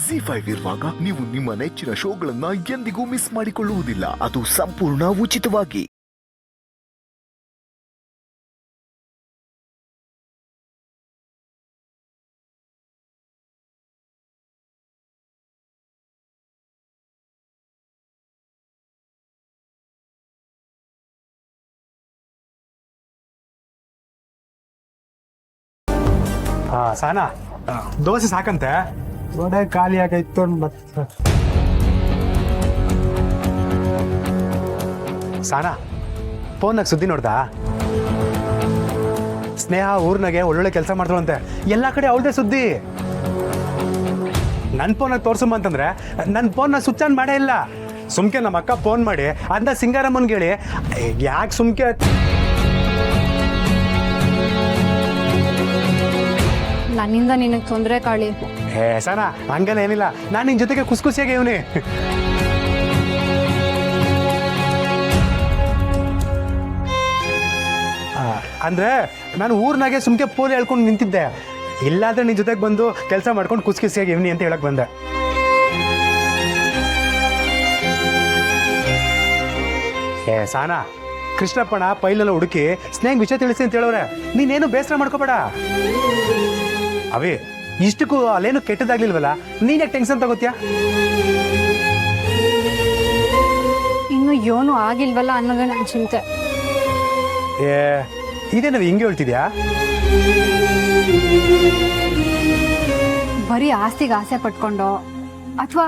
ಜಿ5 ಇರುವಾಗ ನೀವು ನಿಮ್ಮ ನೆಚ್ಚಿನ ಶೋಗಳನ್ನ ಎಂದಿಗೂ ಮಿಸ್ ಮಾಡಿಕೊಳ್ಳುವುದಿಲ್ಲ. ಅದು ಸಂಪೂರ್ಣ ಉಚಿತವಾಗಿ. ಸಾನಾ ದೋಸೆ ಸಾಕಂತೆ ಗೋಡೆ ಖಾಲಿ ಆಗೈತು ಮತ್ತೆ ಸಾನಾ ಫೋನ್ನಾಗ ಸುದ್ದಿ ನೋಡ್ದಾ? ಸ್ನೇಹ ಊರ್ನಾಗೆ ಒಳ್ಳೊಳ್ಳೆ ಕೆಲಸ ಮಾಡ್ತಾಳಂತೆ. ಎಲ್ಲ ಕಡೆ ಅವಳದೇ ಸುದ್ದಿ. ನನ್ನ ಫೋನಾಗ ತೋರ್ಸಮ್ಮ ಅಂತಂದ್ರೆ ನನ್ನ ಫೋನ್ನ ಸ್ವಿಚ್ ಆನ್ ಮಾಡೇ ಇಲ್ಲ. ಸುಮ್ಕೆ ನಮ್ಮ ಅಕ್ಕ ಫೋನ್ ಮಾಡಿ ಅದನ್ನ ಸಿಂಗಾರಮ್ಮನ್ಗೆ ಹೇಳಿ ಯಾಕೆ ಸುಮ್ಕೆ ನನ್ನಿಂದ ನಿನಗೆ ತೊಂದರೆ ಕಾಳಿ. ಸಾನಾ ಹಂಗೆಲ್ಲ ಏನಿಲ್ಲ. ನಾನು ನಿನ್ನ ಜೊತೆಗೆ ಖುಷಿಯಾಗಿ ಇವನೇ. ಅಂದ್ರೆ ನಾನು ಊರ್ನಾಗೆ ಸುಮ್ಕೆ ಪೋಲಿ ಹೇಳ್ಕೊಂಡು ನಿಂತಿದ್ದೆ. ಇಲ್ಲಾಂದ್ರೆ ನಿನ್ನ ಜೊತೆಗೆ ಬಂದು ಕೆಲಸ ಮಾಡ್ಕೊಂಡು ಖುಷಿಯಾಗಿ ಇವನಿ ಅಂತ ಹೇಳಕ್ ಬಂದೆ. ಸಾನಾ ಕೃಷ್ಣಪ್ಪಣ ಪೈಲೆಲ್ಲ ಹುಡುಕಿ ಸ್ನೇಹ ವಿಷಯ ತಿಳಿಸಿ ಅಂತ ಹೇಳೋರೆ. ನೀನೇನು ಬೇಸರ ಮಾಡ್ಕೋಬೇಡ. ಅವೇ ಇಷ್ಟಕ್ಕೂ ಅಲ್ಲೇನು ಕೆಟ್ಟದಾಗ್ಲಿಲ್ವಲ್ಲ, ನೀನ್ ಯಾಕೆ ಟೆನ್ಷನ್ ತಗೋತ್ಯಾ? ಇನ್ನು ಏನು ಆಗಿಲ್ವಲ್ಲ ಅನ್ನೋದೇ ನನ್ನ ಚಿಂತೆ. ಇದೇ ನಾವು ಹಿಂಗೆ ಹೇಳ್ತಿದ್ಯಾ? ಬರೀ ಆಸ್ತಿಗೆ ಆಸೆ ಪಟ್ಕೊಂಡು ಅಥವಾ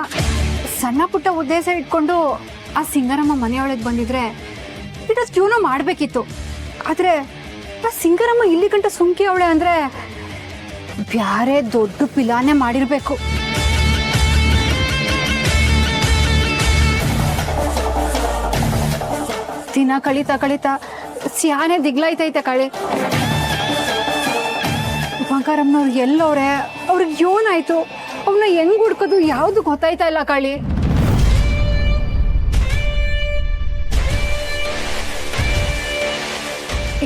ಸಣ್ಣ ಪುಟ್ಟ ಉದ್ದೇಶ ಇಟ್ಕೊಂಡು ಆ ಸಿಂಗರಮ್ಮ ಮನೆಯೊಳಗೆ ಬಂದಿದ್ರೆ ಇದಷ್ಟು ಜೀವನ ಮಾಡಬೇಕಿತ್ತು. ಆದರೆ ಆ ಸಿಂಗರಮ್ಮ ಇಲ್ಲಿ ಗಂಟ ಸುಮ್ಕಿ ಅವಳೆ ಅಂದರೆ ಬ್ಯಾರೆ ದೊಡ್ಡ ಪಿಲಾನೆ ಮಾಡಿರಬೇಕು. ದಿನ ಕಳೀತಾ ಸ್ಯಾನೆ ದಿಗ್ಲಾಯ್ತೈತೆ ಕಾಳಿ. ಬಂಗಾರಮ್ಮನವ್ರು ಎಲ್ಲವ್ರೆ, ಅವ್ರಿಗೆ ಏನಾಯ್ತು, ಅವನ್ನ ಹೆಂಗ್ ಹುಡ್ಕೋದು ಯಾವುದು ಗೊತ್ತಾಯ್ತಾ ಇಲ್ಲ ಕಾಳಿ.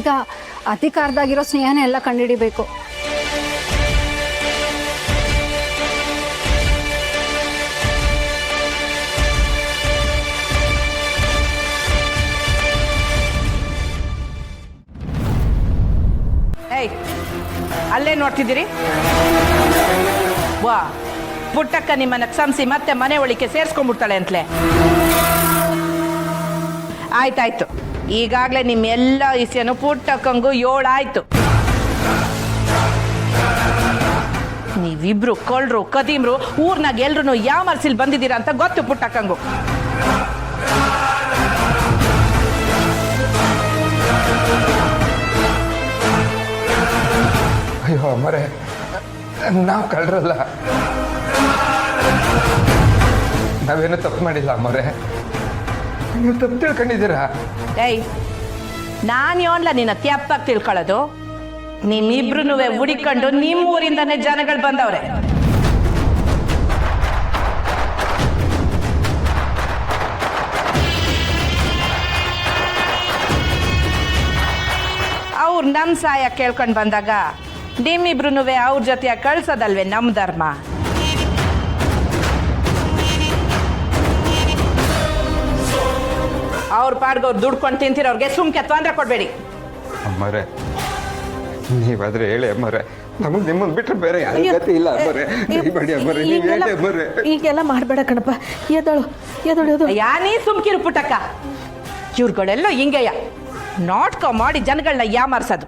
ಈಗ ಅಧಿಕಾರದಾಗಿರೋ ಸ್ನೇಹನ ಎಲ್ಲ ಕಂಡುಹಿಡಿಬೇಕು. ಅಲ್ಲೇ ನೋಡ್ತಿದ್ದೀರಿ? ವಾ, ಪುಟ್ಟಕ್ಕ ನಿಮ್ಮನ್ನ ಕ್ಷಮಿಸಿ ಮತ್ತೆ ಮನೆ ಒಳಿಕೆ ಸೇರಿಸ್ಕೊಂಡ್ಬಿಡ್ತಾಳೆ ಅಂತಲೇ. ಆಯ್ತಾಯ್ತು, ಈಗಾಗಲೇ ನಿಮ್ಮೆಲ್ಲ ವಿಷಯನೂ ಪುಟ್ಟಕ್ಕಂಗೂ 7 ಆಯ್ತು. ನೀವಿಬ್ರು ಕೊಳ್ರು ಕದೀಮ್ರು ಊರ್ನಾಗ ಎಲ್ರು ಯಾವ ಮರ್ಸಿಲ್ ಬಂದಿದ್ದೀರಾ ಅಂತ ಗೊತ್ತು ಪುಟ್ಟಕ್ಕಂಗೂ. ಅಯ್ಯೋ ಅಮ್ಮರೇ, ನಾವು ಕಳ್ರಲ್ಲ, ನಾವೇನು ತಪ್ಪು ಮಾಡಿಲ್ಲ ಅಮ್ಮರೇ. ನೀವು ತಪ್ಪು ತಿಳ್ಕೊಂಡಿದ್ದೀರಾ? ಏಯ್, ನಾನು ಯೋನ್ಲ ನಿನ್ನ ತ್ಯಪ್ಪಾಗಿ ತಿಳ್ಕೊಳ್ಳೋದು. ನಿಮ್ಮಿಬ್ರು ಹುಡಿಕೊಂಡು ನಿಮ್ಮ ಊರಿಂದನೇ ಜನಗಳು ಬಂದವ್ರೆ. ಅವ್ರು ನಮ್ಮ ಸಾಯ ಕೇಳ್ಕೊಂಡು ಬಂದಾಗ ನಿಮ್ಮಿಬ್ರು ಅವ್ರ ಜೊತೆ ಕಳ್ಸೋದಲ್ವೇ ನಮ್ಮ ಧರ್ಮ. ಅವ್ರ ಪಾಡ್ಗೆ ಅವ್ರು ದುಡ್ಕೊಂಡು ತಿಂತಿರೋರ್ಗೆ ಸುಮ್ಕೆ ತೊಂದರೆ ಕೊಡಬೇಡಿ. ಅಮ್ಮರೇ, ನೀವಾದ್ರೆ ಹೇಳಿ ಅಮ್ಮರೇ, ನಮಗೆ ನಿಮ್ಮನ್ನು ಬಿಟ್ಟರೆ ಬೇರೆ ಯಾರ ಗತಿ ಇಲ್ಲ ಅಮ್ಮರೇ. ದಯಮಾಡಿ ಅಮ್ಮರೇ, ನೀವು ಹೇಳಿ ಅಮ್ಮರೇ. ಈಗೆಲ್ಲ ಮಾಡಬೇಡ ಕಣಪ್ಪ, ಎದಳು ಯಾನೀ ಸುಮ್ಕಿರು ಪುಟ್ಟಕ್ಕ. ಇವ್ರುಗಳೆಲ್ಲ ಹಿಂಗೆಯ ನಾಟಕ ಮಾಡಿ ಜನಗಳನ್ನ ಯಾಮಾರ್ಸೋದು.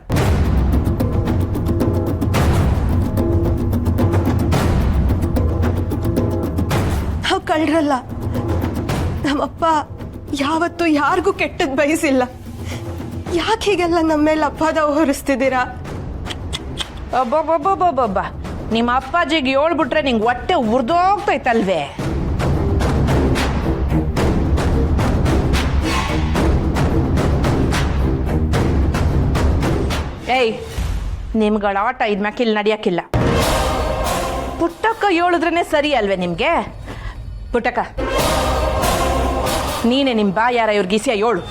ನಾವು ಕಳ್ರಲ್ಲ. ನಮ್ಮಪ್ಪ ಯಾವತ್ತೂ ಯಾರಿಗೂ ಕೆಟ್ಟದ್ದು ಬಯಸಿಲ್ಲ. ಯಾಕೆ ಹೀಗೆಲ್ಲ ನಮ್ಮ ಮೇಲೆ ಅಪವಾದ ಹೊರಿಸ್ತಿದ್ದೀರಾ? ಒಬ್ಬೊಬ್ಬೊಬ್ಬೊಬ್ಬೊಬ್ಬ, ನಿಮ್ಮ ಅಪ್ಪಾಜಿಗೆ ಹೇಳ್ಬಿಟ್ರೆ ನಿಂಗೆ ಹೊಟ್ಟೆ ಉರ್ದೋಗ್ತೈತಲ್ವೇ? ಏಯ್, ನಿಮ್ಗಳ ಆಟ ಇದ್ಮ್ಯಾಕಿಲ್ ನಡೆಯಕ್ಕಿಲ್ಲ. ಪುಟ್ಟಕ್ಕ ಹೇಳಿದ್ರೇ ಸರಿ ಅಲ್ವೇ ನಿಮ್ಗೆ? ಪುಟ್ಟಕ್ಕ, ನೀನೆ ನಿಮ್ಮ ಬಾಯಾರ ಇವ್ರ ಗಿಸಿಯ ಏಳು.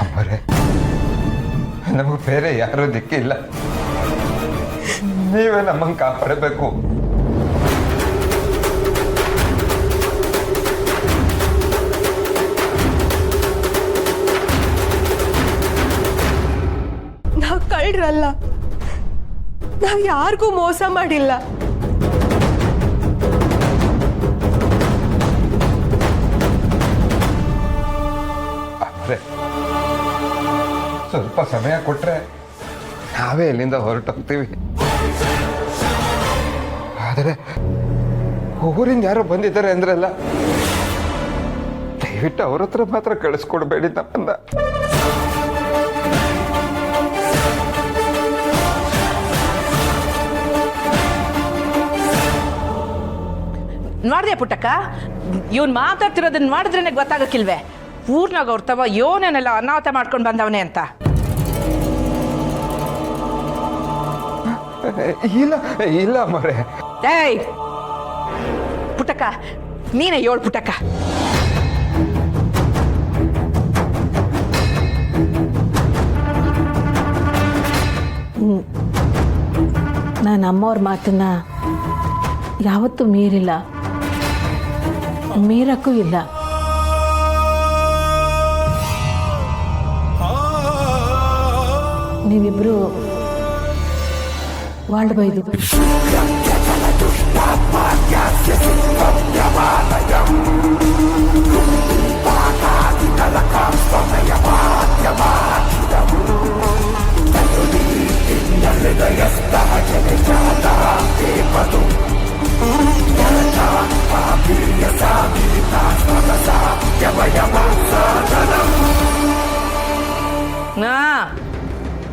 ಅಮ್ಮರೇ, ನಮಗೆ ಬೇರೆ ಯಾರೂ ದಿಕ್ಕಿಲ್ಲ. ನೀವೇ ನಮ್ಮನ್ನು ಕಾಪಾಡಬೇಕು. ನಾವು ಕಳ್ರಲ್ಲ, ನಾವು ಯಾರಿಗೂ ಮೋಸ ಮಾಡಿಲ್ಲ. ಅಮ್ಮರೇ, ಸ್ವಲ್ಪ ಸಮಯ ಕೊಟ್ರೆ ನಾವೇ ಇಲ್ಲಿಂದ ಹೊರಟೋಗ್ತೀವಿ. ಆದರೆ ಊರಿಂದ ಯಾರೋ ಬಂದಿದ್ದಾರೆ ಅಂದ್ರಲ್ಲ, ದಯವಿಟ್ಟು ಅವ್ರ ಹತ್ರ ಮಾತ್ರ ಕಳಿಸ್ಕೊಡ್ಬೇಡಿ ನಮ್ಮನ್ನ. ನೋಡ್ದೆ ಪುಟ್ಟಕ್ಕ, ಇವನ್ ಮಾತಾಡ್ತಿರೋದನ್ನ ಮಾಡಿದ್ರೇನೆ ಗೊತ್ತಾಗಕ್ಕಿಲ್ವೇ ಊರ್ನಾಗ ಅವ್ರ ಯೋನೆಲ್ಲ ಅನಾಹುತ ಮಾಡ್ಕೊಂಡು ಬಂದವನೇ ಅಂತ. ಇಲ್ಲ ಇಲ್ಲ ಅಮ್ಮರೇ. ಏಯ್ ಪುಟ್ಟಕ್ಕ, ನೀನೇ ಏಳು ಪುಟ್ಟಕ್ಕ. ನಾನು ಅಮ್ಮವ್ರ ಮಾತನ್ನ ಯಾವತ್ತೂ ಮೀರಿಲ್ಲ, ಮೀರಕ್ಕೂ ಇಲ್ಲ. ನೀವಿಬ್ರು ವರ್ಲ್ಡ್ ಬೈದು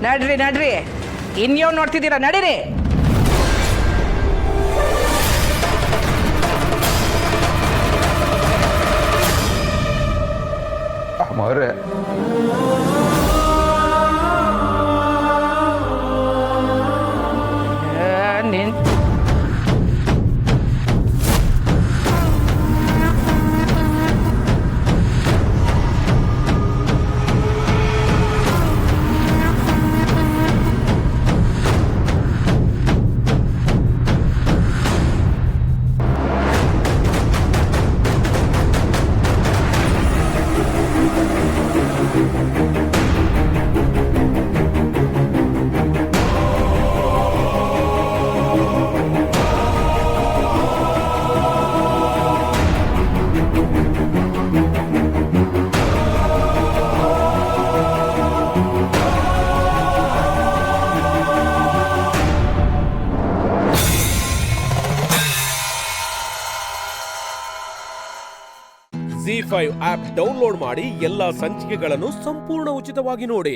ನಡ್ರಿ ನಡ್ರಿ, ಇನ್ಯೋ ನೋಡ್ತಿದ್ದೀರಾ, ನಡೀರಿ. ಅಮ್ಮವ್ರೆ, ನೀನ್ ZEE5 ಆಪ್ ಡೌನ್ಲೋಡ್ ಮಾಡಿ ಎಲ್ಲಾ ಸಂಚಿಕೆಗಳನ್ನು ಸಂಪೂರ್ಣ ಉಚಿತವಾಗಿ ನೋಡಿ.